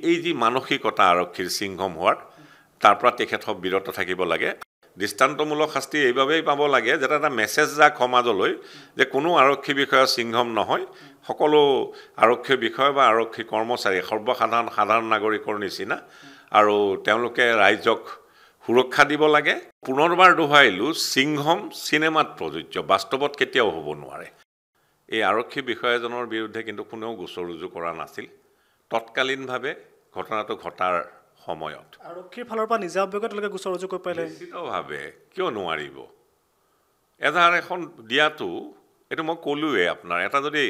এই যি মানসিকতা আৰক্ষীৰ সিংহম হোৱাৰ তাৰ পৰা তেখেতক বিৰত থাকিব লাগে দৃষ্টান্তমূলক শাস্তি এইভাবেই পাব লাগে যাতে এটা মেছেজ যাক সমাজলৈ যে কোনো আৰক্ষী বিষয়া সিংহম নহয় সকলো আৰক্ষী বিষয় বা আৰক্ষী কৰ্মচাৰী সাধাৰণ নাগৰিকৰ নিচিনা আৰু তেওঁলোকে ৰাইজক সুৰক্ষা দিব লাগে পুনৰবাৰ দোহাইলো সিংহম সিনেমাত প্ৰযোজ্য বাস্তৱত কেতিয়াও হ'ব নোৱাৰে এই আৰক্ষী বিষয়াজনৰ বিৰুদ্ধে কিন্তু কোনেও গোচৰ ৰুজু কৰা নাছিল তৎকালীনভাৱে ঘটনাটো ঘটাৰ সময়ত আৰক্ষীৰ ফালৰ পৰা নিজাববীয়াকৈ গোচৰ ৰুজু কৰিব পাৰিলে নিশ্চিতভাৱে কিয় নোৱাৰিব এধাৰ এখন দিয়াটো এইটো মই ক'লোৱে আপোনাৰ এটা যদি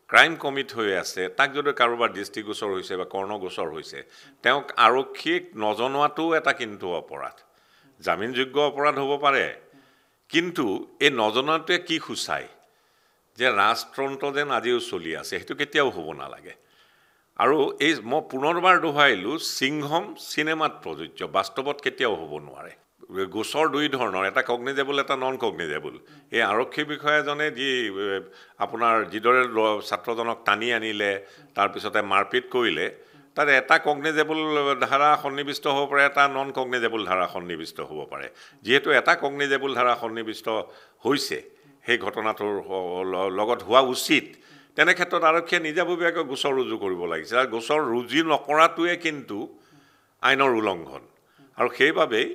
ক্ৰাইম কমিট হৈ আছে তাক যদি কাৰোবাৰ দৃষ্টিগোচৰ হৈছে বা কৰ্ণগোচৰ হৈছে তেওঁক আৰক্ষীক নজনোৱাটো এটা কিন্তু অপৰাধ জামিনযোগ্য অপৰাধ হ'ব পাৰে কিন্তু এই নজনোৱাটোৱে কি সূচায় যে ৰাজতন্ত্ৰ যেন আজিও চলি আছে সেইটো কেতিয়াও হ'ব নালাগে আৰু এই মই পুনৰবাৰ দোহাইলো সিংহম সিনেমাত প্ৰযোজ্য বাস্তৱত কেতিয়াও হ'ব নোৱাৰে গোচৰ দুই ধৰণৰ এটা কগনিজেবল এটা নন কগনিজেবল এই আৰক্ষী বিষয়াজনে যি আপোনাৰ যিদৰে ছাত্ৰজনক টানি আনিলে তাৰপিছতে মাৰপিট কৰিলে তাত এটা কগনিজেবল ধাৰা সন্নিৱিষ্ট হ'ব পাৰে এটা নন কগনিজেবল ধাৰা সন্নিৱিষ্ট হ'ব পাৰে যিহেতু এটা কগনিজেবল ধাৰা সন্নিৱিষ্ট হৈছে সেই ঘটনাটোৰ লগত হোৱা উচিত তেনে ক্ষেত্ৰত আৰক্ষীয়ে নিজাববীয়াকৈ গোচৰ ৰুজু কৰিব লাগিছিল আৰু গোচৰ ৰুজু নকৰাটোৱে কিন্তু আইনৰ উলংঘন আৰু সেইবাবেই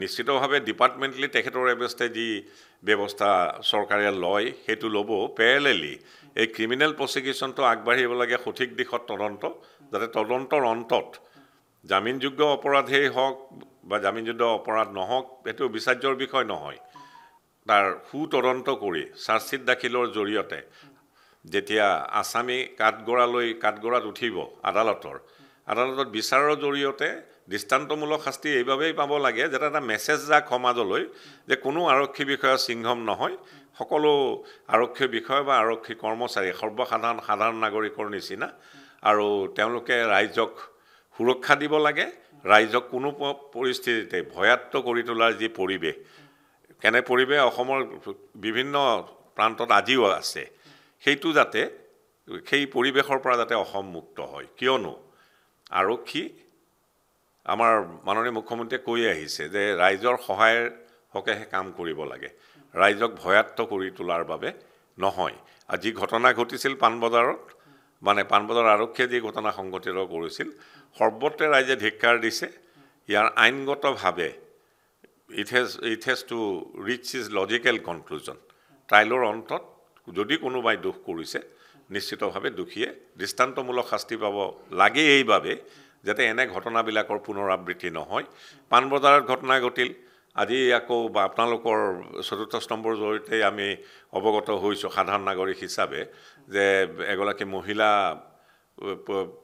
নিশ্চিতভাৱে ডিপাৰ্টমেণ্টেলি তেখেতৰ এগেইনষ্টে যি ব্যৱস্থা চৰকাৰে লয় সেইটো ল'ব পেৰেলেলি এই ক্ৰিমিনেল প্ৰচিকিউশ্যনটো আগবাঢ়িব লাগে সঠিক দিশত তদন্ত যাতে তদন্তৰ অন্তত জামিনযোগ্য অপৰাধেই হওক বা জামিনযোগ্য অপৰাধ নহওক এইটো বিচাৰ্যৰ বিষয় নহয় তাৰ সুতদন্ত কৰি চাৰ্জশ্বিট দাখিলৰ জৰিয়তে যেতিয়া আসামী কাঠগড়াত উঠিব আদালতত বিচাৰৰ জৰিয়তে দৃষ্টান্তমূলক শাস্তি এইভাবেই পাব লাগে যাতে এটা মেছেজ যাক সমাজলৈ যে কোনো আৰক্ষী বিষয়া সিংহম নহয় সকলো আৰক্ষী বিষয় বা আৰক্ষী কৰ্মচাৰী সাধাৰণ নাগৰিকৰ নিচিনা আৰু তেওঁলোকে ৰাইজক সুৰক্ষা দিব লাগে ৰাইজক কোনো পৰিস্থিতিতে ভয়াত্ম কৰি তোলাৰ যি পৰিৱেশ কেনে পৰিৱেশ অসমৰ বিভিন্ন প্ৰান্তত আজিও আছে সেইটো যাতে সেই পৰিৱেশৰ পৰা যাতে অসম মুক্ত হয় কিয়নো আৰক্ষী আমাৰ মাননীয় মুখ্যমন্ত্ৰীয়ে কৈ আহিছে যে ৰাইজৰ সহায়ৰ হকেহে কাম কৰিব লাগে ৰাইজক ভয়াত্ম কৰি তোলাৰ বাবে নহয় আৰু যি ঘটনা ঘটিছিল পাণবজাৰত মানে পাণবজাৰ আৰক্ষীয়ে যি ঘটনা সংঘটিত কৰিছিল সৰ্বত্ৰে ৰাইজে ধিক্কাৰ দিছে ইয়াৰ আইনগতভাৱে it has to reach its logical conclusion ট্ৰাইলৰ অন্তত যদি কোনোবাই দোষ কৰিছে নিশ্চিতভাৱে দোষীয়ে দৃষ্টান্তমূলক শাস্তি পাব লাগে এইভাবে যাতে এনে ঘটনাবিলাকৰ পুনৰাবৃত্তি নহয় পাণবজাৰত ঘটনা ঘটিল আজি আকৌ আপোনালোকৰ চতুৰ্থ স্তম্ভৰ জৰিয়তে আমি অৱগত হৈছোঁ সাধাৰণ নাগৰিক হিচাপে যে এগৰাকী মহিলা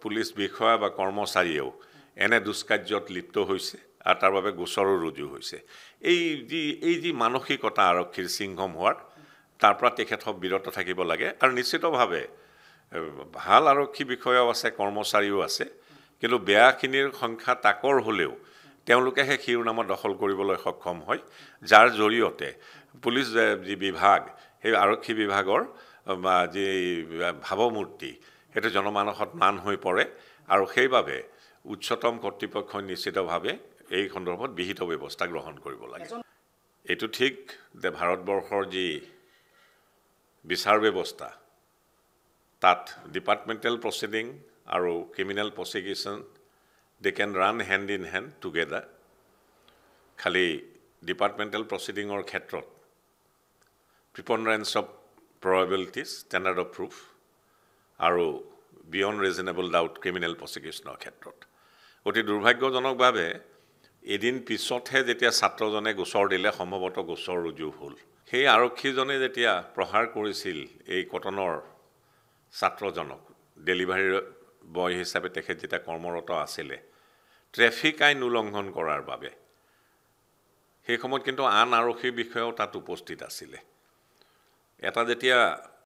পুলিচ বিষয়া বা কৰ্মচাৰীয়েও এনে দুষ্কাৰ্যত লিপ্ত হৈছে আৰু তাৰ বাবে গোচৰো ৰুজু হৈছে এই যি মানসিকতা আৰক্ষীৰ সিংহম হোৱাৰ তাৰ পৰা তেখেতক বিৰত থাকিব লাগে আৰু নিশ্চিতভাৱে ভাল আৰক্ষী বিষয়াও আছে কৰ্মচাৰীও আছে কিন্তু বেয়াখিনিৰ সংখ্যা তাকৰ হ'লেও তেওঁলোকেহে শিৰোনামত দখল কৰিবলৈ সক্ষম হয় যাৰ জৰিয়তে পুলিচ যি বিভাগ সেই আৰক্ষী বিভাগৰ যি ভাৱমূৰ্তি সেইটো জনমানসত মান হৈ পৰে আৰু সেইবাবে উচ্চতম কৰ্তৃপক্ষই নিশ্চিতভাৱে এই সন্দৰ্ভত বিহিত ব্যৱস্থা গ্ৰহণ কৰিব লাগে এইটো ঠিক যে ভাৰতবৰ্ষৰ যি বিচাৰ ব্যৱস্থা তাত ডিপাৰ্টমেণ্টেল প্ৰচিডিং আৰু criminal prosecution they can run hand in hand together খালি ডিপাৰ্টমেণ্টেল প্ৰচিডিঙৰ ক্ষেত্ৰত preponderance of probabilities standard of proof আৰু beyond reasonable doubt ক্ৰিমিনেল প্ৰচিকিউশ্যনৰ ক্ষেত্ৰত অতি দুৰ্ভাগ্যজনকভাৱে এদিন পিছতহে যেতিয়া ছাত্ৰজনে গোচৰ দিলে সম্ভৱতঃ গোচৰ ৰুজু হ'ল সেই আৰক্ষীজনে যেতিয়া প্ৰহাৰ কৰিছিল এই কটনৰ ছাত্ৰজনক ডেলিভাৰী বয় হিচাপে তেখেত যেতিয়া কৰ্মৰত আছিলে ট্ৰেফিক আইন উলংঘন কৰাৰ বাবে সেই সময়ত কিন্তু আন আৰক্ষী বিষয়াও তাত উপস্থিত আছিলে এটা যেতিয়া